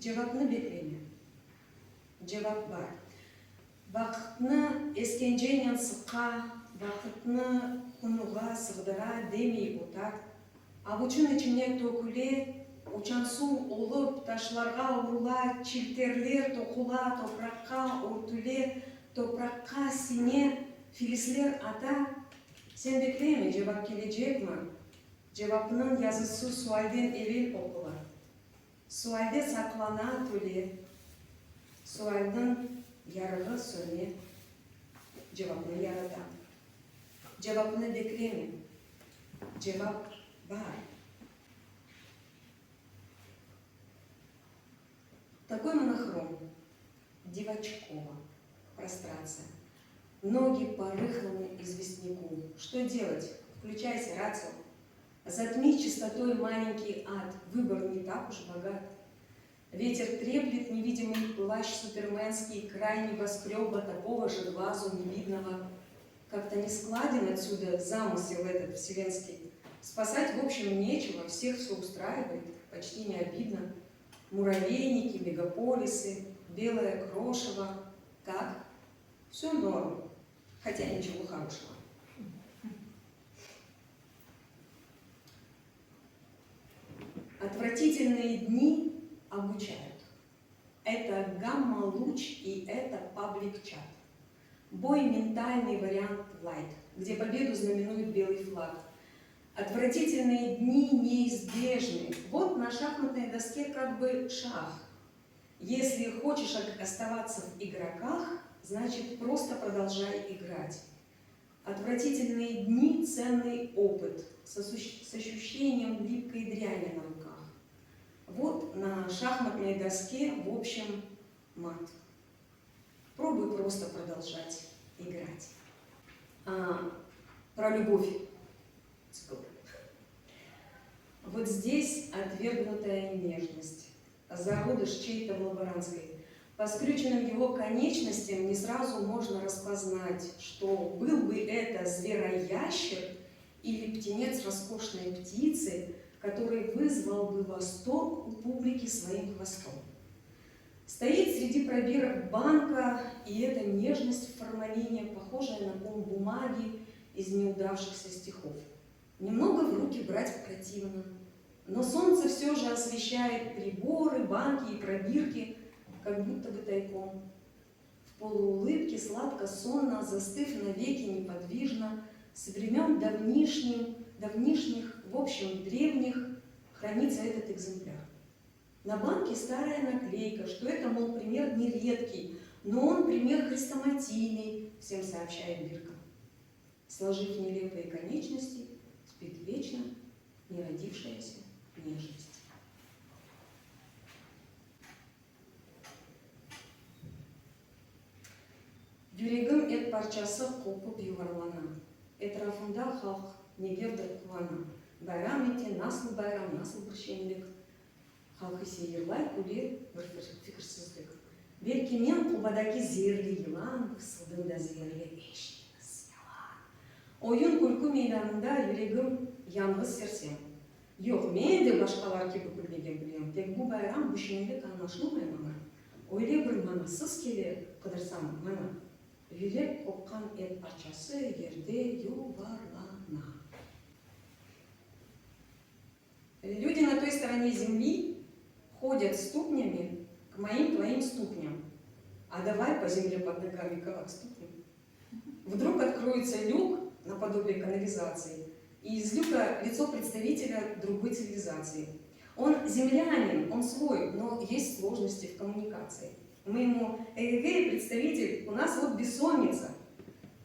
Cevapını bekleme. Cevap var. Vaqtni eskenjenyan sıkka, vaqtni kunuğa sığdıra demey otar. Avuçun içine töküle, uçan su olup taşlarga vurula, çilterler tokula, toprakka örtüle, toprakka sine filizler ata. Sen bekleme, cevap gelecek mi? Cevabının yazısı sualden evvel okular. Sualde saklana töle, sualden yarığı söyle, cevabını yaratan. Cevabını bekleme. Cevap var. Такой монохром, Девачкова, прострация. Ноги по рыхлому известняку. Что делать? Включайся, рацио. Затми чистотой маленький ад. Выбор не так уж богат. Ветер треплет невидимый плащ суперменский, край небоскреба, такого же глазу невидного. Как-то не складен отсюда замысел этот вселенский. Спасать, в общем, нечего, всех все устраивает, почти не обидно. Муравейники, мегаполисы, белое крошево. Как? Все норм, хотя ничего хорошего. Отвратительные дни обучают. Это гамма-луч и это паблик-чат. Бой ментальный вариант лайт, где победу знаменует белый флаг. Отвратительные дни неизбежны. Вот на шахматной доске как бы шах. Если хочешь оставаться в игроках, значит просто продолжай играть. Отвратительные дни – ценный опыт с ощущением липкой дряни на руках. Вот на шахматной доске, в общем, мат. Пробуй просто продолжать играть. Про любовь. Вот здесь отвергнутая нежность, зародыш чьей-то в лаборантской. По скрюченным его конечностям не сразу можно распознать, что был бы это звероящер или птенец роскошной птицы, который вызвал бы восторг у публики своим хвостом. Стоит среди пробирок банка, и эта нежность в формалине, похожая на ком бумаги из неудавшихся стихов. Немного в руки брать противно, но солнце все же освещает приборы, банки и пробирки, как будто бы тайком. В полуулыбке, сладко-сонно, застыв навеки неподвижно, с времен давнишних, в общем, древних, хранится этот экземпляр. На банке старая наклейка, что это, мол, пример нередкий, но он пример хрестоматийный, всем сообщает Бирка. Сложив нелепые конечности, спит вечно неродившаяся нежность. Yüreğim et parçası kopup yuvarlana. Etrafında halk negerdir kuvana. Bayram ете, nasıl bayram, nasıl bir şenlik. Halkı seyirlay kulir bir fikirsizlik. Belki men Kubadaki zehirli yılan, fısıldığında zehirli eşkiniz yalan. Oyun kulku meydanında yüreğim yalnız sersem. Yok, men de başkalar gibi gülmegen bilem. Tek bu bayram bu şenlik anlaşılmay bana. Öyle bir manasız kelir, kıdırsam bana. Yürek kokkan et parçası yerde yuvarlana. Люди на той стороне земли ходят ступнями к моим твоим ступням. А давай по земле под ногами как ступням. Вдруг откроется люк наподобие канализации, и из люка лицо представителя другой цивилизации. Он землянин, он свой, но есть сложности в коммуникации. Мы ему: эй, представитель, у нас вот бессонница.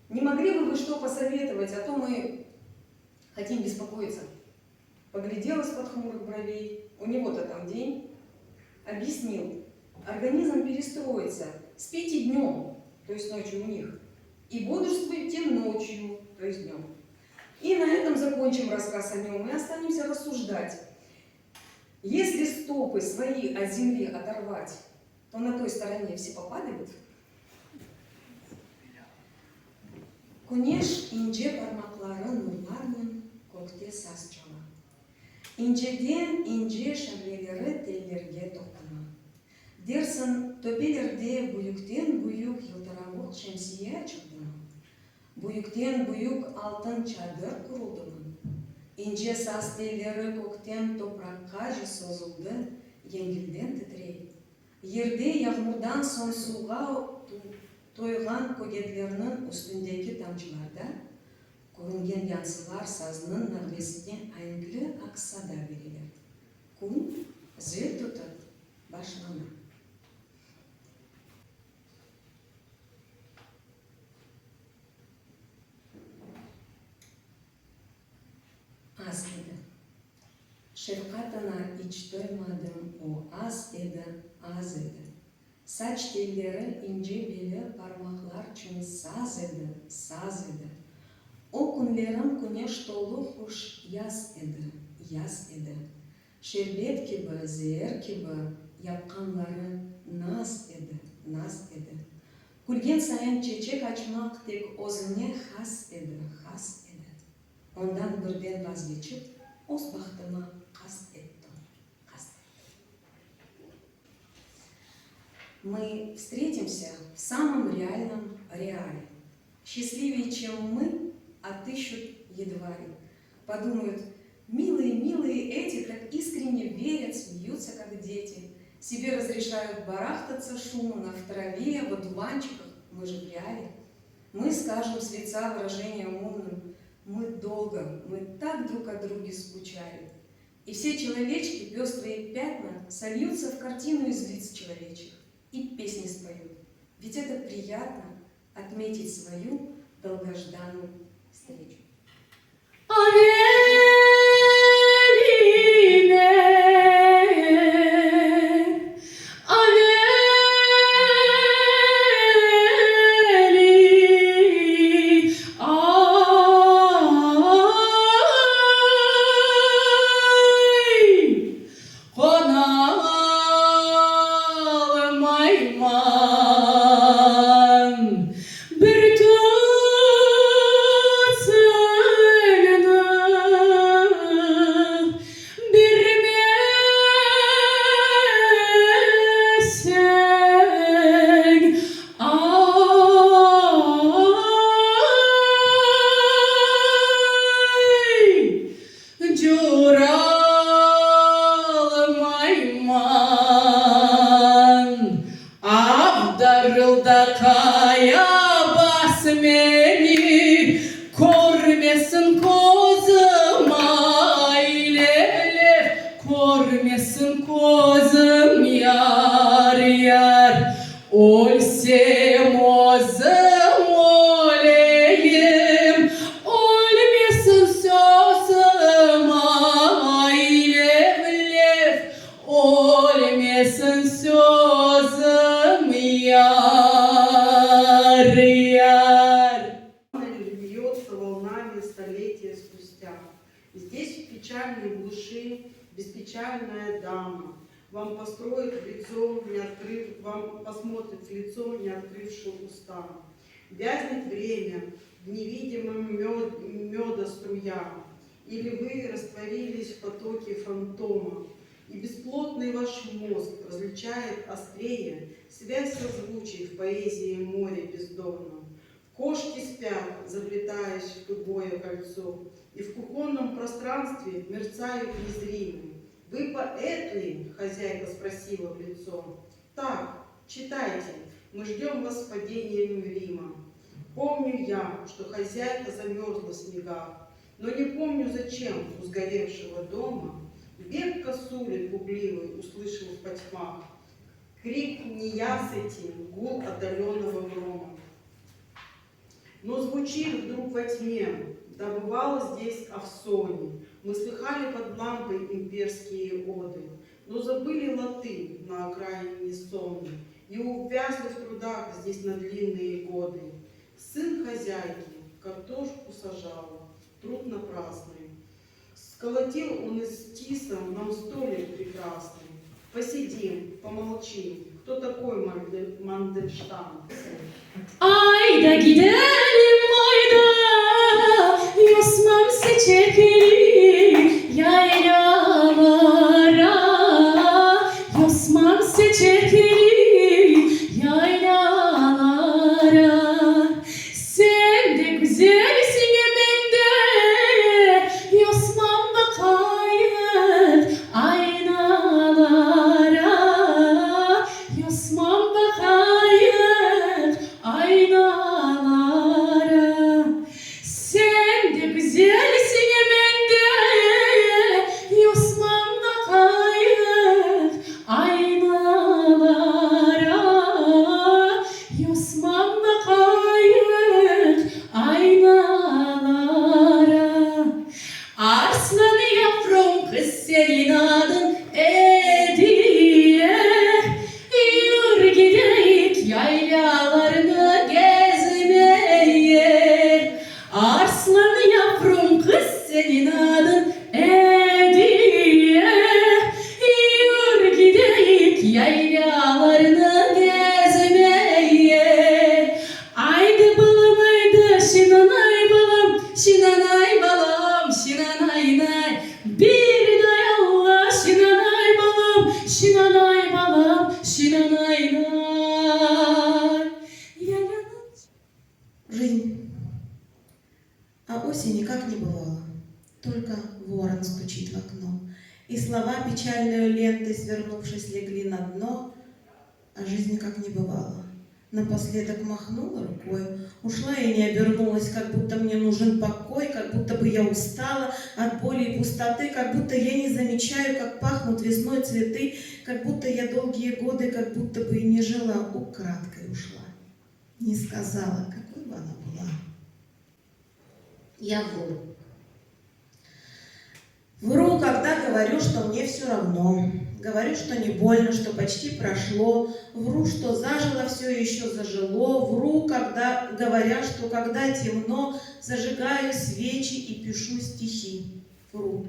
Не могли бы вы что посоветовать, а то мы хотим беспокоиться. поглядел из-под хмурых бровей, у него-то там день, объяснил, организм перестроится, спите днем, то есть ночью у них, и бодрствуйте ночью, то есть днем. И на этом закончим рассказ о нем и останемся рассуждать. Если стопы свои от земли оторвать, то на той стороне все попадают. Конеш инже пармаклары нурларнын көкте саз чала. Инжеден инже шәвлелері теллерге тоқтана. Дерсін төпелерде бұйықтен бұйық елтарауық шәмсия чықтына. Бұйықтен бұйық алтын чадыр құрылдымын. Инже саз теллері көктен топраққа же созылды, еңгілден тітрей. Ерде яғмурдан соң суға тойған көгетлерінің үстіндегі тамшыларда көрінген янсылар сазының нағмесіне айнгілі ақсада берелер. Күн зіл тұтып башлана. Аз еді. Шефқатына іч тоймадым, о аз еді, аз еді. Saç telleri ince beli, parmaklar çın saz edi. O günlerim güneş dolu hoş yaz edi. Şerbet gibi, zehir gibi yapkanları naz edi. Gülgen sayın çiçek açmak tek özüne has edi. Ondan birden vazgeçip, öz baxtıma kast ettim. Мы встретимся в самом реальном реале. Счастливее, чем мы, отыщут едва ли. Подумают, милые эти так искренне верят, смеются, как дети. Себе разрешают барахтаться шумно в траве, в одуванчиках. Мы же в реале. Мы скажем с лица выражением умным, мы долго, мы так друг о друге скучали. И все человечки, пестрые пятна, сольются в картину из лиц человечьих. И песни споют. Ведь это приятно отметить свою долгожданную встречу. Льется волнами столетия спустя. Здесь в печальной глуши беспечальная дама вам построит лицо, не открыв, вам посмотрит в лицо, не открывшим уста. Вязнет время в невидимом меда струя, или вы растворились в потоке фантома, и бесплотный ваш мозг различает острее связь созвучий в поэзии моря бездонном. Кошки спят, заплетаясь в тугое кольцо, и в кухонном пространстве мерцают незримые. «Вы поэт ли?» — хозяйка спросила в лицо. «Так, читайте, мы ждем вас с падением Рима». Помню я, что хозяйка замерзла в снегах, но не помню, зачем у сгоревшего дома бег косули пугливый услышал в потьмах, крик неясыти, гул отдаленного грома. Но звучит вдруг во тьме добывала здесь Авсони. Мы слыхали под лампой имперские оды, но забыли латы на окраине сонной и увязли в трудах здесь на длинные годы. Сын хозяйки картошку сажал, труд напрасный. Сколотил он из тиса нам столик прекрасный. Посидим, помолчим. Кто такой Мандельштам? Ayda gidelim ayda, yosmamsı çekelim yaylalara, yosmamsı çekelim yaylalara. Sen de güzelsin emende, yosmam bakayım aynalara, yosmam bakayım aynalara. Sen de güzelsin emende, yosmam bakayım aynalara, yosmam bakayım aynalara. Arslan yavrum kız senin adın Ediye, yürü gideyik yaylalarını gezmeye. Arslan yavrum kız senin adın Ediye, yürü gideyik yaylalarını gezmeye. Aydı balım aydı şinanay balım, şinanay balım, şinanay nay. Bir dayalla şinanay balım, şinanay balım, şinanay nay. Yalanın. Жизнь. А осени как не бывало. Только ворон стучит в окно. И слова печальной лентой, свернувшись, легли на дно, а жизни как не бывало. Напоследок махнула рукой, ушла и не обернулась, как будто мне нужен покой, как будто бы я устала от боли и пустоты, как будто я не замечаю, как пахнут весной цветы, как будто я долгие годы, как будто бы и не жила, украдкой ушла. Не сказала, какой бы она была. Я вру. Вру, когда говорю, что мне все равно. Говорю, что не больно, что почти прошло. Вру, что зажило все еще зажило. Вру, когда говоря, что когда темно, зажигаю свечи и пишу стихи. Вру.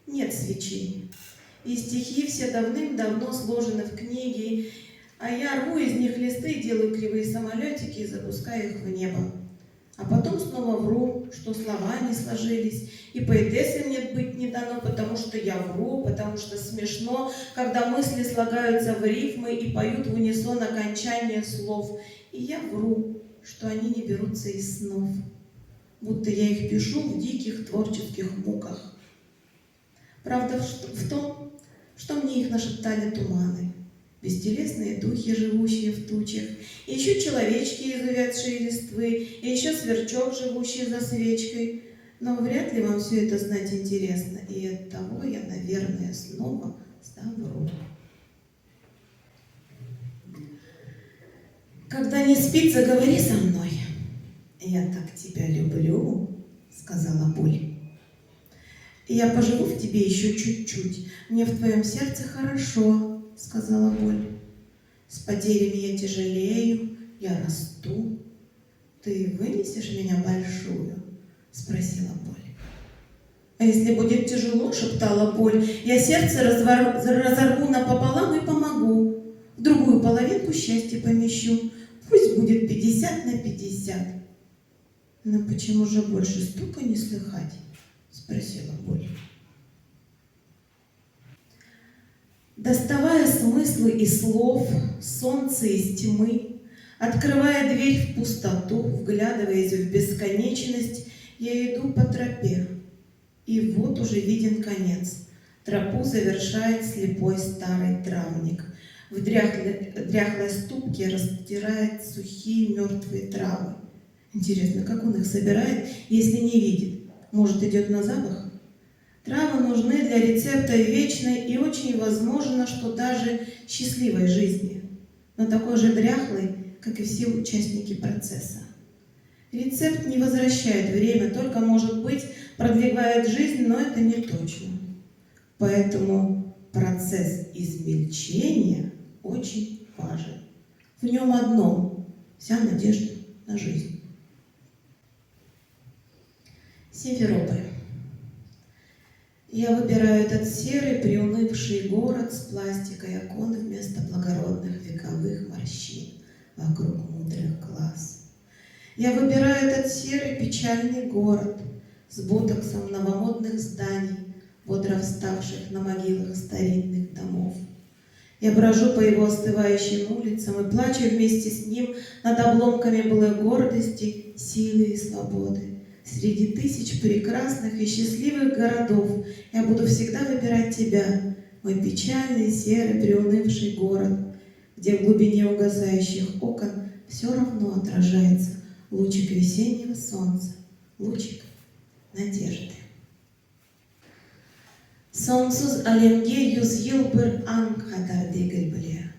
Нет свечей. И стихи все давным-давно сложены в книги, а я рву из них листы, делаю кривые самолетики и запускаю их в небо. А потом снова вру, что слова не сложились, и поэтессой мне быть не дано, потому что я вру, потому что смешно, когда мысли слагаются в рифмы и поют в унисон окончания слов. И я вру, что они не берутся из снов, будто я их пишу в диких творческих муках. Правда в том, что мне их нашептали туманы, бестелесные духи, живущие в тучах, и еще человечки из увядшей листвы, и еще сверчок, живущий за свечкой. Но вряд ли вам все это знать интересно, и оттого я, наверное, снова совру. Когда не спится, говори со мной. Я так тебя люблю, сказала боль. Я поживу в тебе еще чуть-чуть. Мне в твоем сердце хорошо, сказала боль. С потерями я тяжелею, я расту. Ты вынесешь меня большую? Спросила боль. А если будет тяжело, шептала боль, я сердце разорву напополам и помогу. В другую половинку счастья помещу. Пусть будет 50/50. Но почему же больше стука не слыхать? Спросила боль. Доставая смыслы из слов, солнце из тьмы, открывая дверь в пустоту, вглядываясь в бесконечность, я иду по тропе, и вот уже виден конец. Тропу завершает слепой старый травник. В дряхлой ступке растирает сухие мертвые травы. Интересно, как он их собирает, если не видит? Может, идет на запах? Травы нужны для рецепта вечной и очень возможно, что даже счастливой жизни, но такой же дряхлой, как и все участники процесса. Рецепт не возвращает время, только, может быть, продлевает жизнь, но это не точно. Поэтому процесс измельчения очень важен. В нем одно – вся надежда на жизнь. Симферополь. Я выбираю этот серый, приунывший город с пластикой окон вместо благородных вековых морщин вокруг мудрых глаз. Я выбираю этот серый, печальный город с ботоксом новомодных зданий, бодро вставших на могилах старинных домов. Я брожу по его остывающим улицам и плачу вместе с ним над обломками былой гордости, силы и свободы. Среди тысяч прекрасных и счастливых городов я буду всегда выбирать тебя, мой печальный, серый, приунывший город, где в глубине угасающих окон все равно отражается лучик весеннего солнца, лучик надежды. Sonsuz alemge 100 yıl bir an kadar değil bile.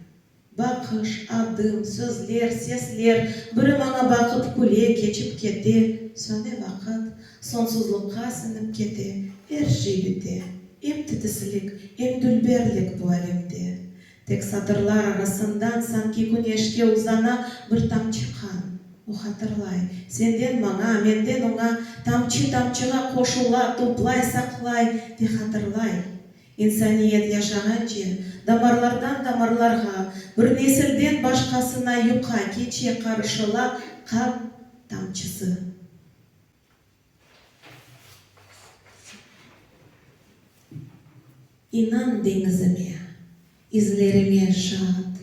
Bakış, adım, sözler, sesler, biri bana bakıp kule geçip kete, söne vakit, sonsuzlukka sınıp kete, her şey bite. Hem titizlik, hem dülberlik bu alemde. Tek satırlar arasından sanki güneşke uzana bir tamçı kan. O hatırlay, senden bana, menden ona, tamçı-tamçıға koşula, toplay, saklay, de hatırlay. İnsaniyet yaşağanca, damarlardan damarlarga, bir nesilden başkasına yuka, keçe karışıla kan tamçısı. İnan denizime, izlerime şahat,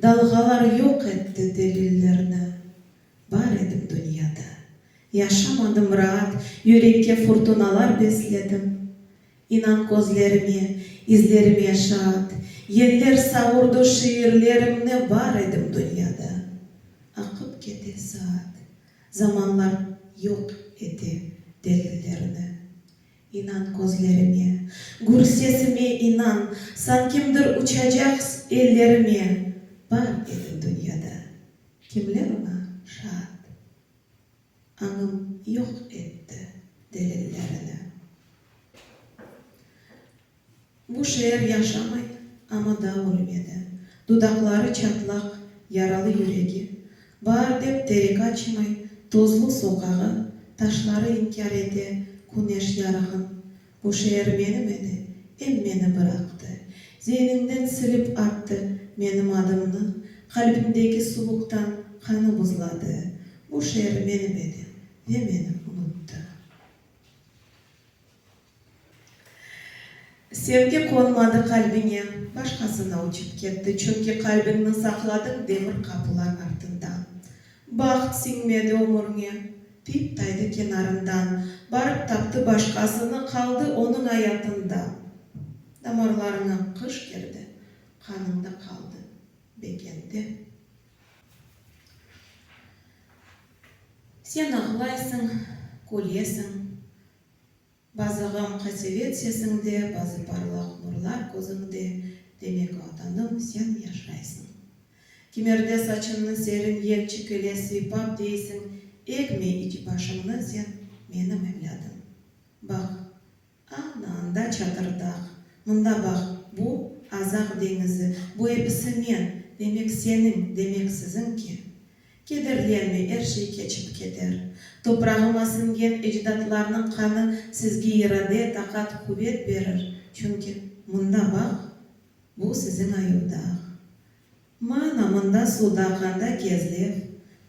dalgalar yok etti delillerini. Var edim dünyada, yaşamadım rahat, yürekке fırtınalar besledim. İnan gözlerime, izlerime şahat, yeller savurdu şiirlerimle var edim dünyada. Akıp kete saat, zamanlar yok etti delillerini. İnan gözlerime, gür sesime inan, sankimdir uçacak ellerime, var edim dünyada. Kimler ona? Şahat. Anım yok etti delillerini. Bu şehir yaşamay ama da ölmedi. Dudakları çatlak, yaralı yüreği. Var dep terek açmay, tozlu sokağı, taşları inkar edi, güneş yarağın. Bu şehir benim edi, beni bıraktı. Zihninden silip attı benim adımını, kalbimdeki suluktan kanı buzladı. Bu şehir benim edi ve beni unuttu. Sevgi konmadı kalbine, başkasına uçup gitti. Çünkü kalbini sakladın demir kapılar ardından. Baxt sinmedi omuruna, pip taydı kenarından. Barıp taptı başkasını, kaldı onun hayatında. Damarlarına kış girdi, kanında kaldı, bekendi. Sen ağlaysın, gülesin. Bazı gam kasevet sesinde, bazı parlak nurlar gözünde. Demek vatanım sen yaşaysın. Kimerde saçını serin yel çüküle sıypap deysin. Ekme içi başımını sen benim evladım. Bak, ananda çatırdak. Mında bak, bu azak denizi, bu hepsi men. Demek senin, demek sizin ki. Kederlenme, her şey geçip gider. Toprağıma singen ecdatlarının kanı sizge irade, takat, kuvvet verir. Çünkü mında bak, bu sizin ayıldağ. Mana mında sudağında gezlev,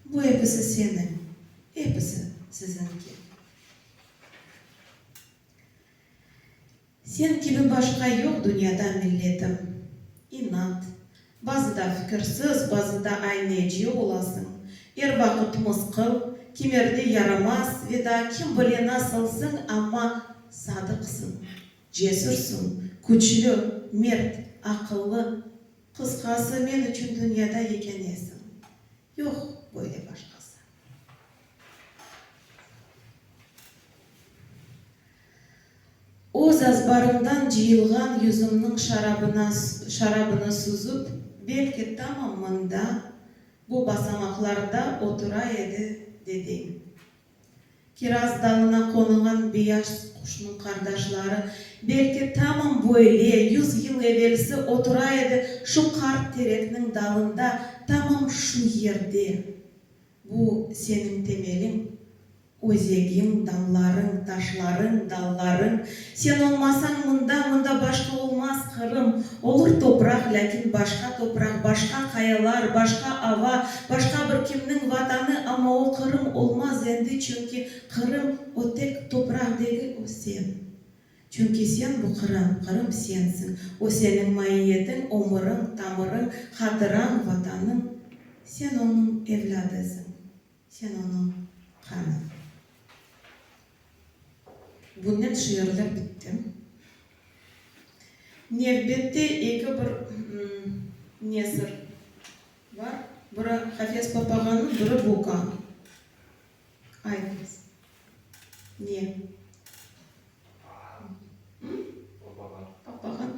bu hepsi senin, hepsi sizinki. Sen gibi başka yok dünyada milletim. İnat, bazı da fikirsiz, bazı da ayneci olasın. Her vakit mıskıl, kimerde yaramaz ve da kim bile nasılsın ama sadıksın, cesursun, güçlü, mert, akıllı, kıskası men için dünyada yekenesin. Yok böyle başkası. Oz azbarımdan cıyılgan yüzümnün şarabını süzüp, belki tamamında bu basamaklarda otura edi dedim. Kiraz dalına konulan beyaz kuşun kardeşleri belki tamam böyle 100 yıl evvelsi oturaydı şu kart terekinin dalında tamam şu yerde. Bu senin temelin, özegin, damların, taşların, dalların. Sen olmasan mında başka olmaz Kırım. Olur toprak, lakin başka toprak, başka kayalar, başka ava, başka bir kimnin vatanı ama o Kırım olmaz endi. Çünkü Kırım o tek toprak değil, o sen. Çünkü sen bu Kırım sensin. O senin mahiyetin, omurun, tamırın, hatıran, vatanın. Sen onun evladısın. Sen onun kanı. Bunun şiirler bitti. Nefbette iki bir nesir var. Biri Hafez Papağan'ın, biri Bukan. Aytınız. Ne? Papağan.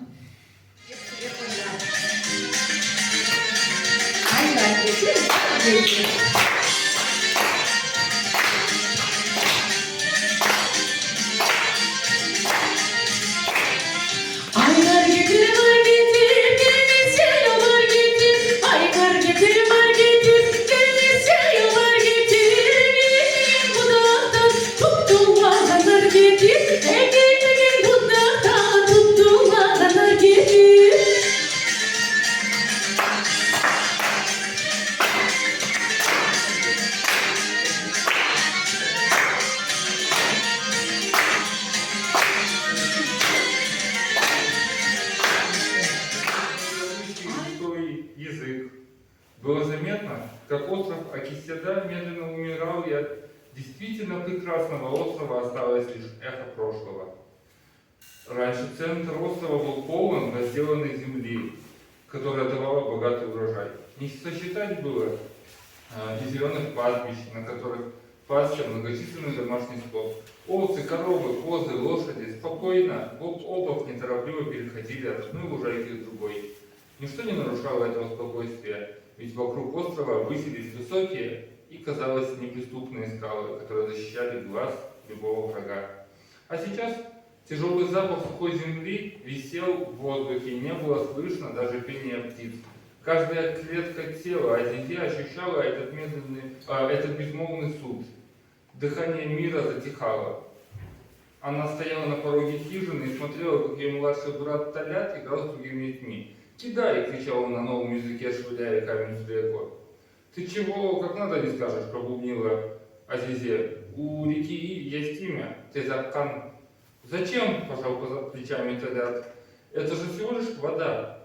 Aylar getir. Aylar getir var getir, gelmezse yollar getir. Aylar getir var getir, gelmezse yollar getir. Gelin budaktan tuttum vatanlar getir. Gelin budaktan tuttum vatanlar getir. Язык. Было заметно, как остров Акиседа медленно умирал, и от действительно прекрасного острова осталось лишь эхо прошлого. Раньше центр острова был полон разделанной земли, которая давала богатый урожай. Не сосчитать было и зеленых пастбищ, на которых пасся многочисленный домашний скот. Овцы, коровы, козы, лошади спокойно, бок о бок неторопливо переходили от одной лужайки к другой. Ничто не нарушало этого спокойствия, ведь вокруг острова высились высокие и, казалось, неприступные скалы, которые защищали глаз любого врага. А сейчас тяжелый запах сухой земли висел в воздухе, и не было слышно даже пения птиц. Каждая клетка тела Азизе ощущала этот безмолвный суд. Дыхание мира затихало. Она стояла на пороге хижины и смотрела, как ее младший брат Талят играл с другими детьми. «Кидай!» — кричал он на новом языке, швыряя камень в реку. «Ты чего, как надо, не скажешь?» — пробубнила Азизе. «У реки есть имя — Тезаккан». «Зачем?» — пожал плечами Талят. «Это же всего лишь вода».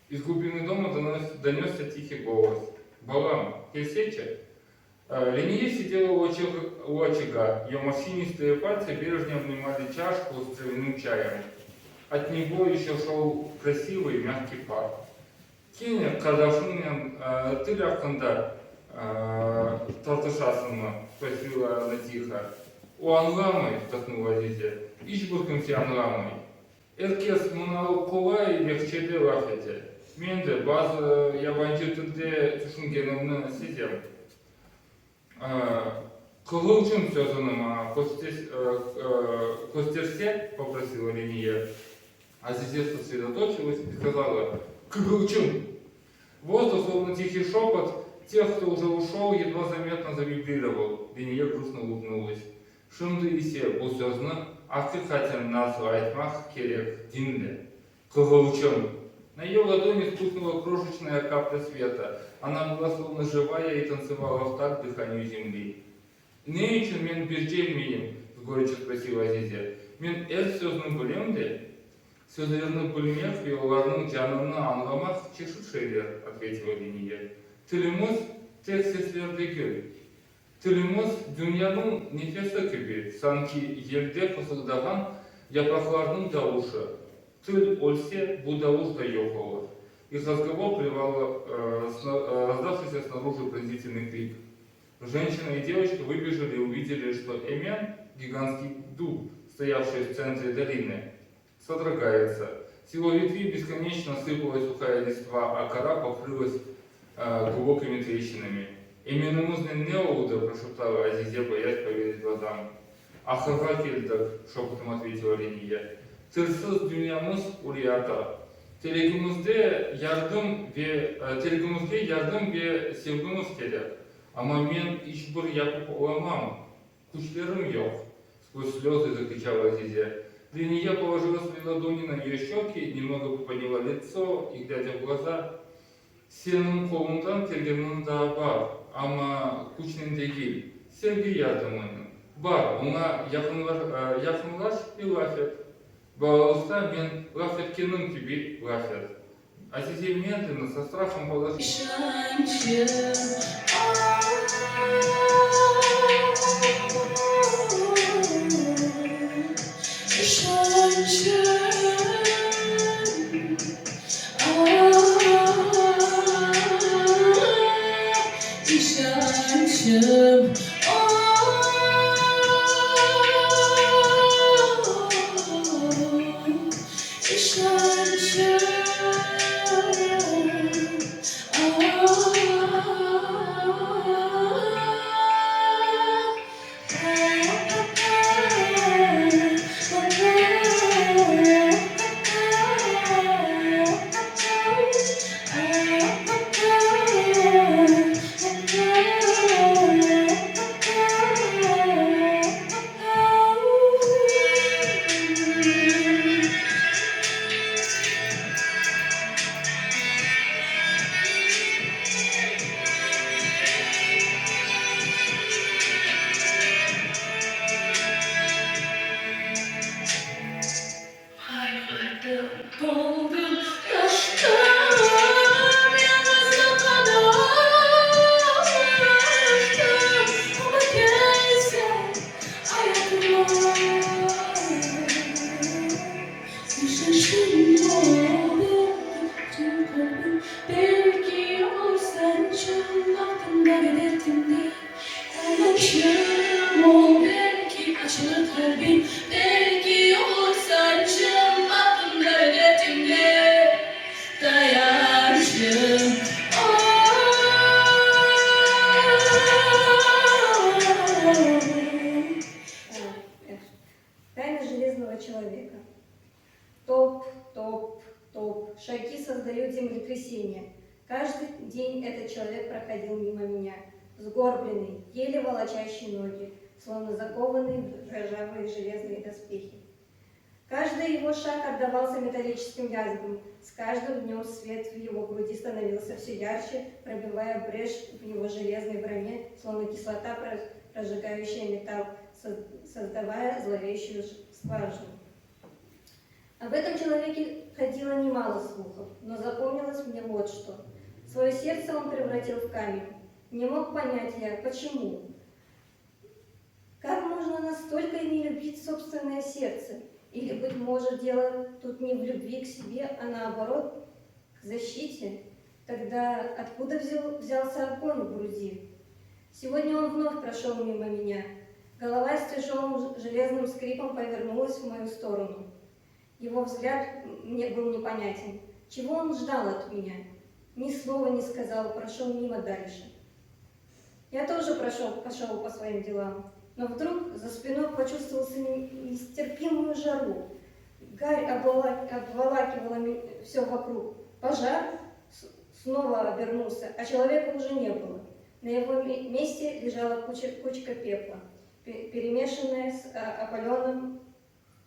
Из глубины дома донесся тихий голос. «Балам, Хельсеча?» Линье сидела у очага. Ее морщинистые пальцы бережно обнимали чашку с травяным чаем. От него еще шел красивый мягкий пар. «Кеня, Кадашунян, ты ляхканда?» «Тартышасана?» — спросила она тихо. «У Анламы?» — вздохнула Азизе. «Ичбуркимся Анламой. Эркес Муналкова и Легчеде Лафете. Менде, база Ябанчетуде Тушунгеновна Сидем». «Кого учим связанным? Костерсе?» — попросила Линия. Азизе сосредоточилась и сказала: «Кыгылчым!» Воздух, словно тихий шепот тех, кто уже ушел, едва заметно завибрировал. Линия грустно улыбнулась. «Шымды исе, бұл сөзні ақиқатен назлы айтмақ керек, динле. Кыгылчым!» На ее ладони вспыхнула крошечная капля света. Она была словно живая и танцевала в такт дыханию земли. «Не үшін мен берджелмейім?» — с горечью спросила Азизе. «Мен эр сөзінің білемде?» «Сөздерінің білмек ve олардың жанını anlamak çeşit şeyler», — ответила Линия. «Тіліміз tek seslerde gül. Тіліміз dünyanın nefesi gibi, sanki yerde fısıldagan yapraklarının davuşu. Тыл ольсе, bu davuş da yok olur». Их разговор прервал раздавшийся снаружи пронзительный крик. Женщина и девочка выбежали и увидели, что Эмян, гигантский дуб, стоявший в центре долины, содрогается. С его ветви бесконечно сыпалась сухая листва, а кора покрылась глубокими трещинами. «Эмянумузный неоуда», — прошептала Азизе, боясь поверить глазам. Ахага шепотом ответила Линия. Тырсыз dünyamız урията. Телегімізге ярдым ве sevgimiz керек. Ama мен ешбір Якуб оламам. Күштерім жоқ. Сквозь слезы закричала Азизия. Линия положила свои ладони на ее щеки, немного подняла лицо и, глядя в глаза, «Сенің қолыңдан келгенің да бар, ама күшінен değil. Sevgi yardımının. Бар, ona yakınlaş bir laf et. Bağlıста мен laf etkenim gibi laf et». Азизия медленно, со страхом положила. Doldum taştım, yalnızlık adammıştım. Ama gelse hayatıma şaşırmadım. Tüm kalbim belki o sen çın aklımda belirttin diye. Yanlışım o belki açılır kalbim. Belki o sancım aklımda ödetimde dayancım. Тайна железного человека. Топ, топ, топ. Шаги создают землетрясение. Каждый день этот человек проходил мимо меня, сгорбленный, еле волочащий ноги, словно закованный в ржавые железные доспехи. Каждый его шаг отдавался металлическим лязгом. С каждым днем свет в его груди становился все ярче, пробивая брешь в его железной броне, словно кислота, прожигающая металл, создавая зловещую скважину. Об этом человеке ходило немало слухов, но запомнилось мне вот что. Свое сердце он превратил в камень. Не мог понять я, почему. Как можно настолько не любить собственное сердце? Или, быть может, дело тут не в любви к себе, а наоборот, к защите? Тогда откуда взялся огонь в груди? Сегодня он вновь прошел мимо меня. Голова с тяжелым железным скрипом повернулась в мою сторону. Его взгляд мне был непонятен. Чего он ждал от меня? Ни слова не сказал, прошел мимо дальше. Я тоже пошел по своим делам. Но вдруг за спиной почувствовал нестерпимую жару. Гарь обволакивала все вокруг. Пожар снова обернулся, а человека уже не было. На его месте лежала кучка пепла, перемешанная с опаленным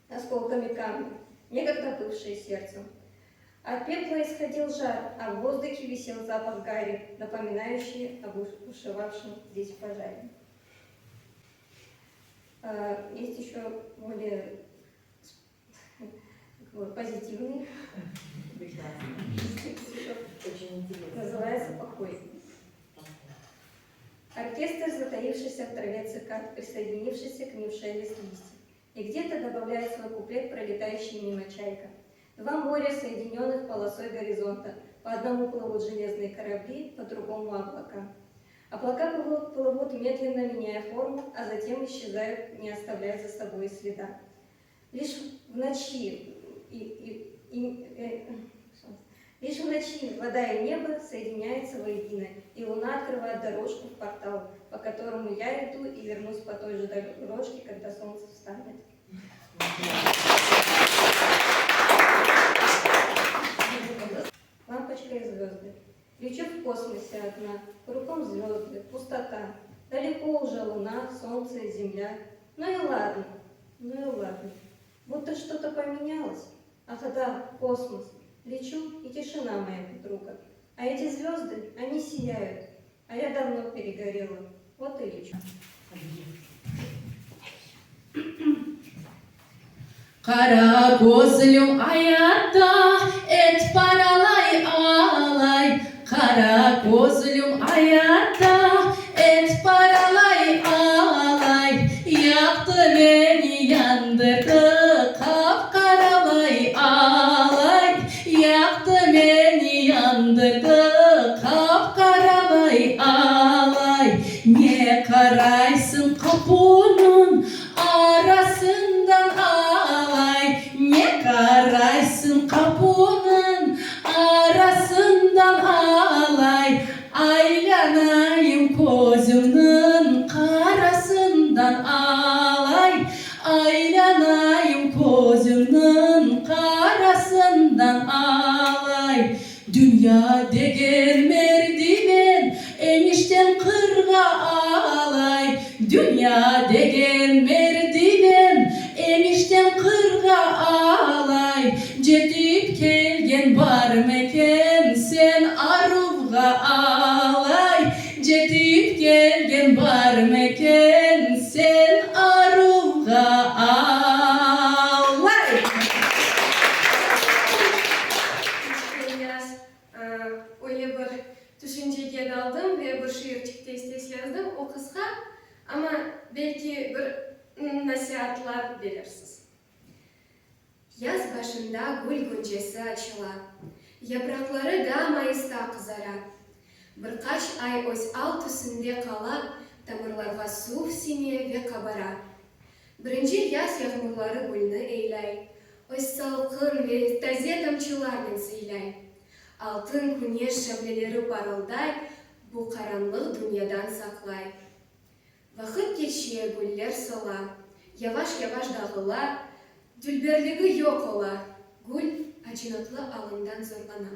осколками камня, некогда бывшее сердцем. От пепла исходил жар, а в воздухе висел запах гари, напоминающий об бушевавшем здесь пожаре. Есть еще более позитивный. Называется «Покой». Оркестр, затаившийся в траве цикад, присоединившийся к ним шелест листьев. И где-то добавляет свой куплет пролетающий мимо чайка. Два моря, соединенных полосой горизонта. По одному плывут железные корабли, по другому облака. Облака плывут медленно, меняя форму, а затем исчезают, не оставляя за собой следа. Лишь в ночи Лишь в ночи вода и небо соединяются воедино, и луна открывает дорожку в портал, по которому я иду и вернусь по той же дорожке, когда солнце встанет. Лампочка и звезды. Лечу в космосе одна, кругом звезды, пустота. Далеко уже луна, солнце и земля. Ну и ладно, Будто что-то поменялось. Ах да, космос. Лечу, и тишина моя подруга. А эти звезды, они сияют. А я давно перегорела. Вот и лечу. Kara gözlüm ayakta et paralay alay. Kara gözlüm ayakta et paralay alay. Yaktı beni yandırdı kapkaralay alay. Yaktı beni yandırdı kapkaralay alay. Ne karaysın kapının arasından alay. Ne karaysın kapının arasından alay. Aylanayım gözünün karasından alay. Aylanayım gözünün karasından alay. Dünya degen merdiven enişten kırga alay. Dünya degen merdiven enişten kırga alay. Jetip kelgen var meken sen aruvga alay. Jetip kelgen var meken sen aruvga alay. Biraz öyle bir düşünceye daldım ve bir şiircikte istes yazdım. O kısa ama belki bir nasihatlar bilirsiniz. Yaz başında gül güncesi açıla, yaprakları da Mayıs'ta kızara. Birkaç ay öz alt üstünde kala, damarlarga su sine ve kabara. Birinci yaz yağmurları gülünü eylay, öz salkın ve taze tamçılarla siylay. Altın güneş şevleleri parılday, bu karanlık dünyadan saklay. Vakit geçiyor güller sola, yavaş yavaş dağıla, dülberliği yok ola, gül acınatlı alından zorlana.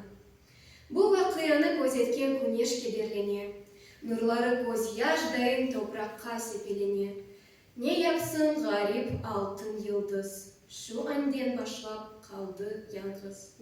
Bu vakıyanı gözetken güneş kederlene, nurları göz yaşdayın toprakka sepelene. Ne yapsın garip altın yıldız, şu andan başlap kaldı yalnız.